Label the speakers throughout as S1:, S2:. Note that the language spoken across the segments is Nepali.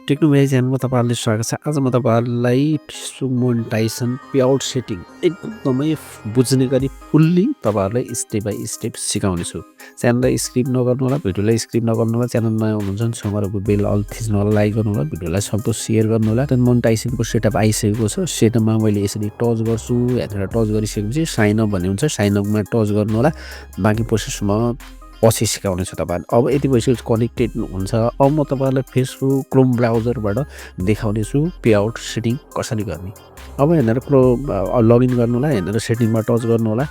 S1: टेक्नोलोजी च्यानलमा तपाईँहरूले स्वागत छ। आज म तपाईँहरूलाई फेसबुक मोनेटाइजेसन पेआउट सेटिङ एकदमै बुझ्ने गरी फुल्ली तपाईँहरूलाई स्टेप बाई स्टेप सिकाउने छु। च्यानललाई स्किप नगर्नु होला, भिडियोलाई स्किप नगर्नु होला। च्यानल नयाँ हुनुहुन्छ भने छेउमा बेल अल थिच्नु होला, लाइक गर्नु होला, भिडियोलाई सबको सेयर गर्नु होला। त्यहाँदेखि मोनेटाइजेसनको सेटअप आइसकेको छ। सेटअपमा मैले यसरी टच गर्छु। यहाँनिर टच गरिसकेपछि साइन अप भन्ने हुन्छ, साइन अपमा टच गर्नु होला। बाँकी प्रोसेस म पछि सिकाउने छु तपाईँहरू। अब यति भइसकेपछि कनेक्टेड हुन्छ। अब म तपाईँहरूलाई फेसबुक क्रोम ब्राउजरबाट देखाउने छु पेआउट सेटिङ कसरी गर्ने। अब यहाँनिर लगइन गर्नु होला, यहाँनिर सेटिङमा टच गर्नु होला।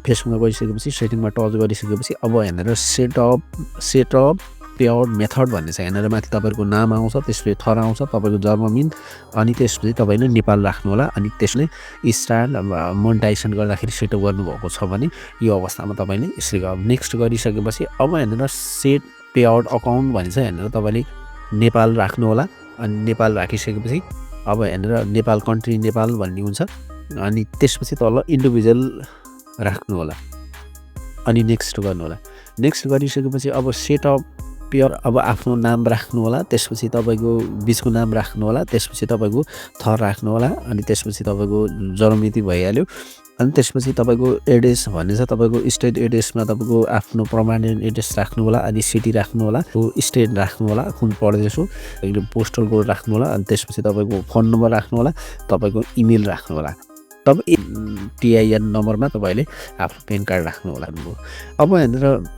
S1: फेसबुकमा गइसकेपछि सेटिङमा टच गरिसकेपछि अब यहाँनिर सेटअप पेआउट मेथड भन्ने छ। यहाँनिर माथि तपाईँको नाम आउँछ, त्यसपछि थर आउँछ, तपाईँको जन्ममिन, अनि त्यसपछि तपाईँले नेपाल राख्नु होला। अनि त्यसले स्टार्ट मोनेटाइजेसन गर्दाखेरि सेटअप गर्नुभएको छ भने यो अवस्थामा तपाईँले यसरी नेक्स्ट गरिसकेपछि अब यहाँनिर सेट पेआउट अकाउन्ट भन्ने छ। यहाँनिर तपाईँले नेपाल राख्नु होला। अनि नेपाल राखिसकेपछि अब यहाँनिर नेपाल कन्ट्री नेपाल भन्ने हुन्छ। अनि त्यसपछि तल इन्डिभिजुअल राख्नु होला अनि नेक्स्ट गर्नु होला। नेक्स्ट गरिसकेपछि अब सेटअप पेआउट अब आफ्नो नाम राख्नु होला। त्यसपछि तपाईँको बिचको नाम राख्नु होला। त्यसपछि तपाईँको थर राख्नु होला। अनि त्यसपछि तपाईँको जन्ममिति भइहाल्यो। अनि त्यसपछि तपाईँको एड्रेस भन्ने छ, तपाईँको स्टेट एड्रेसमा तपाईँको आफ्नो पर्मानेन्ट एड्रेस राख्नु होला। अनि सिटी राख्नु होला, स्टेट राख्नु होला, कुन पढ्दैछु, पोस्टल कोड राख्नु होला। अनि त्यसपछि तपाईँको फोन नम्बर राख्नु होला, तपाईँको इमेल राख्नु होला। तब टिआइएन नम्बरमा तपाईँले आफ्नो पेन कार्ड राख्नु होला। अब यहाँनिर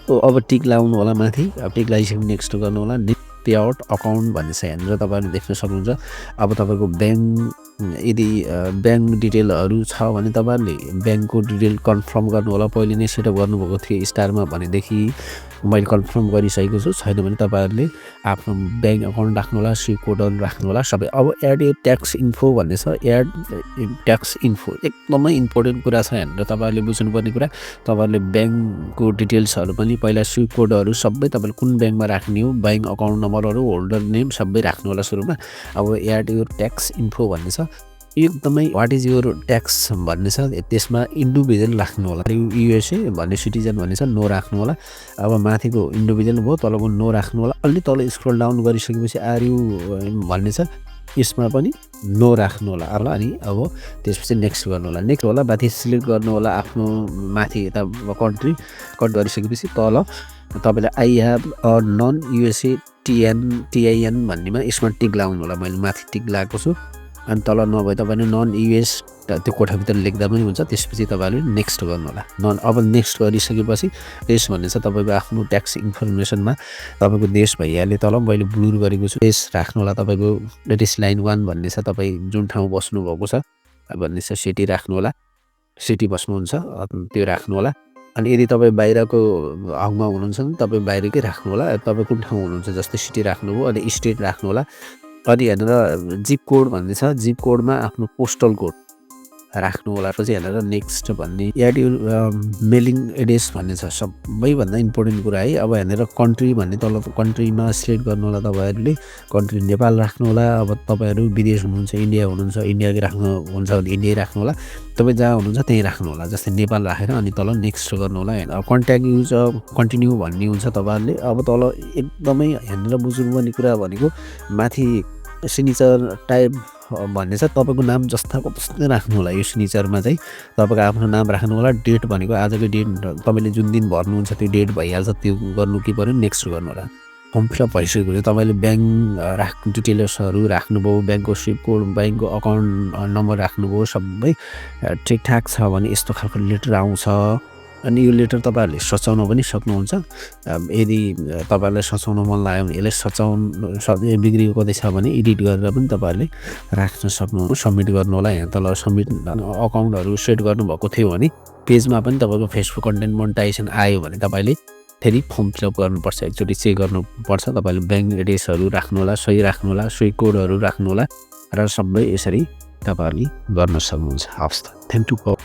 S1: अब टिक लाउनु होला माथि। अब टिक लगाइसकेपछि नेक्स्ट गर्नु होला। पेआउट अकाउन्ट भन्ने छ, यहाँनिर तपाईँले देख्न सक्नुहुन्छ। अब तपाईँको यदि ब्याङ्क डिटेलहरू छ भने तपाईँहरूले ब्याङ्कको डिटेल कन्फर्म गर्नु होला। पहिले नै सेटअप गर्नुभएको थियो स्टारमा भनेदेखि मैले कन्फर्म गरिसकेको छु। छैन भने तपाईँहरूले आफ्नो ब्याङ्क अकाउन्ट राख्नु होला, स्विफ्ट कोडहरू राख्नु होला सबै। अब एड ए ट्याक्स इन्फो भन्ने छ, एड ट्याक्स इन्फो एकदमै इम्पोर्टेन्ट कुरा छ। यहाँनिर तपाईँहरूले बुझ्नुपर्ने कुरा, तपाईँहरूले ब्याङ्कको डिटेल्सहरू पनि पहिला स्विफ्ट कोडहरू सबै तपाईँले कुन ब्याङ्कमा राख्ने हो, ब्याङ्क अकाउन्ट नम्बरहरू, होल्डर नेम सबै राख्नु होला सुरुमा। अब एड यो ट्याक्स इन्फो भन्ने छ, एकदमै वाट इज योर ट्याक्स भन्ने छ, त्यसमा इन्डिभिजुअल राख्नु होला। युएसए भन्ने सिटिजन भन्ने छ, नो राख्नु होला। अब माथिको इन्डिभिजुअल भयो, तलको नो राख्नु होला। अलि तल स्क्रोल डाउन गरिसकेपछि आर यु भन्ने छ, यसमा पनि नो राख्नु होला। अनि अब त्यसपछि नेक्स्ट गर्नु होला। नेक्स्ट होला माथि सिलेक्ट गर्नु होला आफ्नो माथि यता कन्ट्री कट गरिसकेपछि तल तपाईँले I have a non USA TIN भन्नेमा यसमा टिक लाउनु होला। मैले माथि टिक लगाएको छु। अनि तल नभए तपाईँले नन युएस त्यो कोठाभित्र लेख्दा पनि हुन्छ। त्यसपछि तपाईँले नेक्स्ट गर्नु होला। अब नेक्स्ट गरिसकेपछि देश भन्ने छ, तपाईँको आफ्नो ट्याक्स इन्फर्मेसनमा तपाईँको देश भइहाल्यो। तल मैले ब्लुर गरेको छु, देश राख्नु होला। तपाईँको देश लाइन 1 भन्ने छ, तपाईँ जुन ठाउँ बस्नुभएको छ भन्ने छ, सिटी राख्नु होला। सिटी बस्नुहुन्छ त्यो राख्नु होला। अनि यदि तपाईँ बाहिरको हकमा हुनुहुन्छ भने तपाईँ बाहिरकै राख्नु होला। तपाईँ कुन ठाउँ हुनुहुन्छ जस्तै सिटी राख्नुभयो, अनि स्टेट राख्नु होला। अनि यहाँनिर जिप कोड भन्ने छ, जिप कोडमा आफ्नो पोस्टल कोड राख्नु होला। पछि यहाँनिर नेक्स्ट भन्ने एड यो मेलिङ एड्रेस भन्ने छ, सबैभन्दा इम्पोर्टेन्ट कुरा है। अब यहाँनिर कन्ट्री भन्ने तल कन्ट्रीमा सिलेक्ट गर्नु होला। तपाईँहरूले कन्ट्री नेपाल राख्नु होला। अब तपाईँहरू विदेश हुनुहुन्छ, इन्डिया हुनुहुन्छ, इन्डियाकै राख्नुहुन्छ भने इन्डिया राख्नु होला। तपाईँ जहाँ हुनुहुन्छ त्यहीँ राख्नु होला। जस्तै नेपाल राखेर अनि तल नेक्स्ट गर्नु होला। अब कन्ट्याक्ट युज कन्टिन्यू भन्ने हुन्छ तपाईँहरूले। अब तल एकदमै यहाँनिर बुझ्नुपर्ने कुरा भनेको माथि सिग्नेचर टाइप भन्ने छ, तपाईँको नाम जस्ताको त्यस्तै राख्नु होला। यो सिग्नेचरमा चाहिँ तपाईँको आफ्नो नाम राख्नु होला। डेट भनेको आजको डेट, तपाईँले जुन दिन भर्नुहुन्छ त्यो डेट भइहाल्छ, त्यो गर्नु के पऱ्यो, नेक्स्ट गर्नु होला। फर्म फिलअप भइसकेको तपाईँले ब्याङ्क डिटेल्सहरू राख्नुभयो, ब्याङ्कको स्विफ्ट कोड, ब्याङ्कको अकाउन्ट नम्बर राख्नुभयो, सबै ठिकठाक छ भने यस्तो खालको लेटर आउँछ। अनि यो लेटर तपाईँहरूले सचाउन पनि सक्नुहुन्छ। यदि तपाईँहरूलाई सचाउन मन लाग्यो भने यसलाई बिग्रिएको कतै छ भने एडिट गरेर पनि तपाईँहरूले राख्न सक्नुहुन्छ। सब्मिट गर्नु होला। यहाँ तल सब्मिट अकाउन्टहरू सेट गर्नुभएको थियो भने पेजमा पनि तपाईँको फेसबुक कन्टेन्ट मोनेटाइजेसन आयो भने तपाईँले फेरि फर्म फिलअप गर्नुपर्छ, एकचोटि चेक गर्नुपर्छ। तपाईँले ब्याङ्क एड्रेसहरू राख्नु होला, सही राख्नु होला, स्विफ्ट कोडहरू राख्नु होला र सबै यसरी तपाईँहरूले गर्न सक्नुहुन्छ। हवस् त, थ्याङ्क यू।